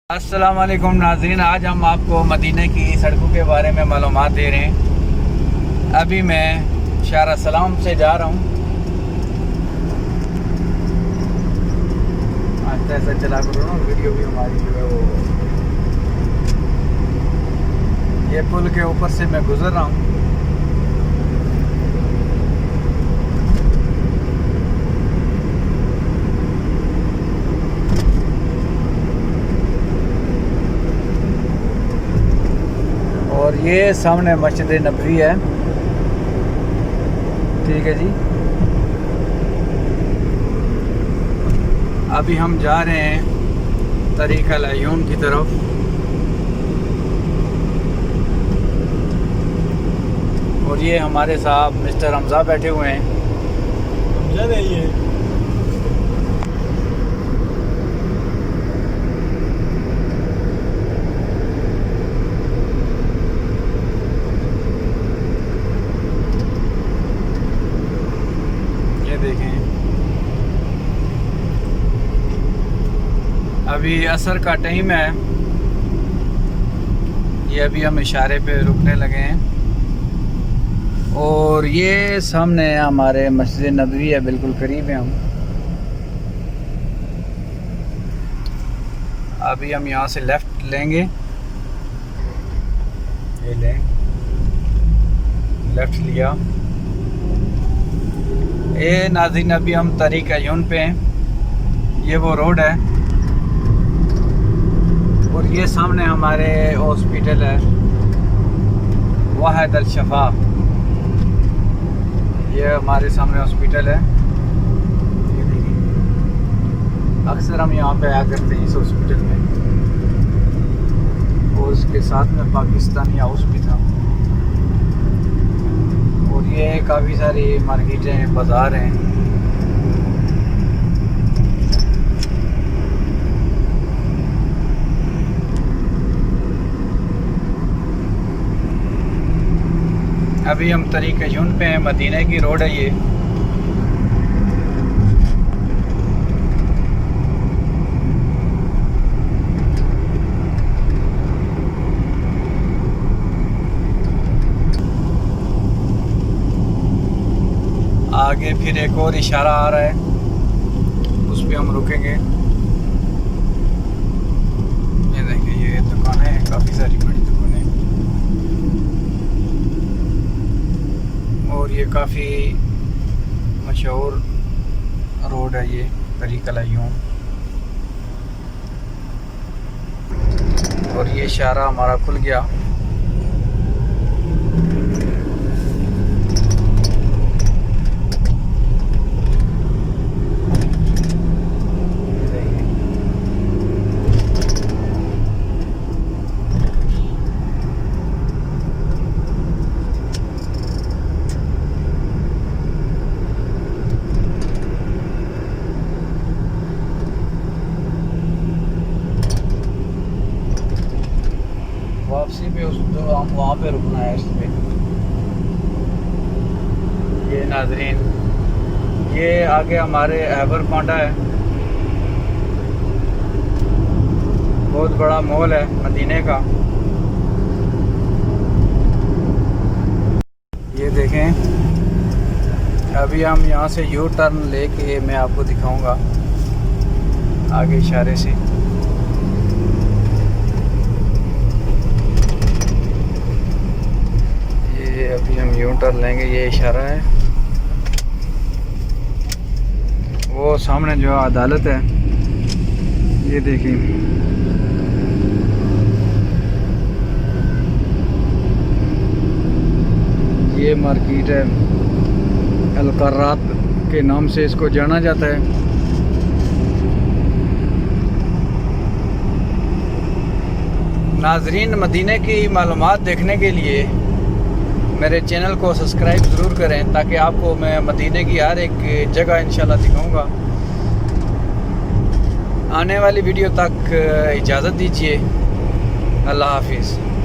अस्सलाम वालेकुम नाज़रीन, आज हम आपको मदीने की सड़कों के बारे में मालूमात दे रहे हैं। अभी मैं शारा सलाम से जा रहा हूँ। आस्ते आस्ते चला करो ना, वीडियो भी हमारी जो है वो ये पुल के ऊपर से मैं गुज़र रहा हूँ। और ये सामने मस्जिद नबवी है। ठीक है जी, अभी हम जा रहे हैं तरीक़ अल अयून की तरफ। और ये हमारे साहब मिस्टर हमजा बैठे हुए हैं। हमजा नहीं है, देखें अभी असर का टाइम है। ये अभी हम इशारे पे रुकने लगे हैं। और ये सामने हमारे मस्जिद नबवी है, बिल्कुल करीब है हम। अभी हम यहाँ से लेफ़्ट लेंगे, ये लें, लेफ़्ट लिया। ये नाज़रीन अभी हम तरीक़ अयून पे हैं। ये वो रोड है और ये सामने हमारे हॉस्पिटल है वाहिद अल शफा। ये हमारे सामने हॉस्पिटल है। ये देखिए, अक्सर हम यहाँ पे आया करते हैं इस हॉस्पिटल में। और उसके साथ में पाकिस्तानी हाउस भी था। और ये काफ़ी सारी मार्केटें, बाज़ार हैं। अभी हम तरीक़ अयून पे हैं, मदीने की रोड है ये। आगे फिर एक और इशारा आ रहा है, उस पर हम रुकेंगे। ये देखिए, ये दुकानें हैं, काफ़ी सारी बड़ी दुकानें। और ये काफ़ी मशहूर रोड है ये तरीक़ अल अयून। और ये इशारा हमारा खुल गया। वापसी पे उस तो हम वहाँ पे रुकना है इस पे। ये नाजरीन, ये आगे हमारे हैबर कोंडा है, बहुत बड़ा मॉल है मदीने का। ये देखें, अभी हम यहाँ से यू टर्न लेके मैं आपको दिखाऊंगा आगे इशारे से। अभी हम यूं टर्न लेंगे, ये इशारा है। वो सामने जो अदालत है, ये देखिए। ये मार्केट है, अल कर्रात के नाम से इसको जाना जाता है। नाजरीन, मदीने की मालूमात देखने के लिए मेरे चैनल को सब्सक्राइब ज़रूर करें, ताकि आपको मैं मदीने की हर एक जगह इंशाल्लाह दिखाऊंगा। आने वाली वीडियो तक इजाज़त दीजिए। अल्लाह हाफिज़।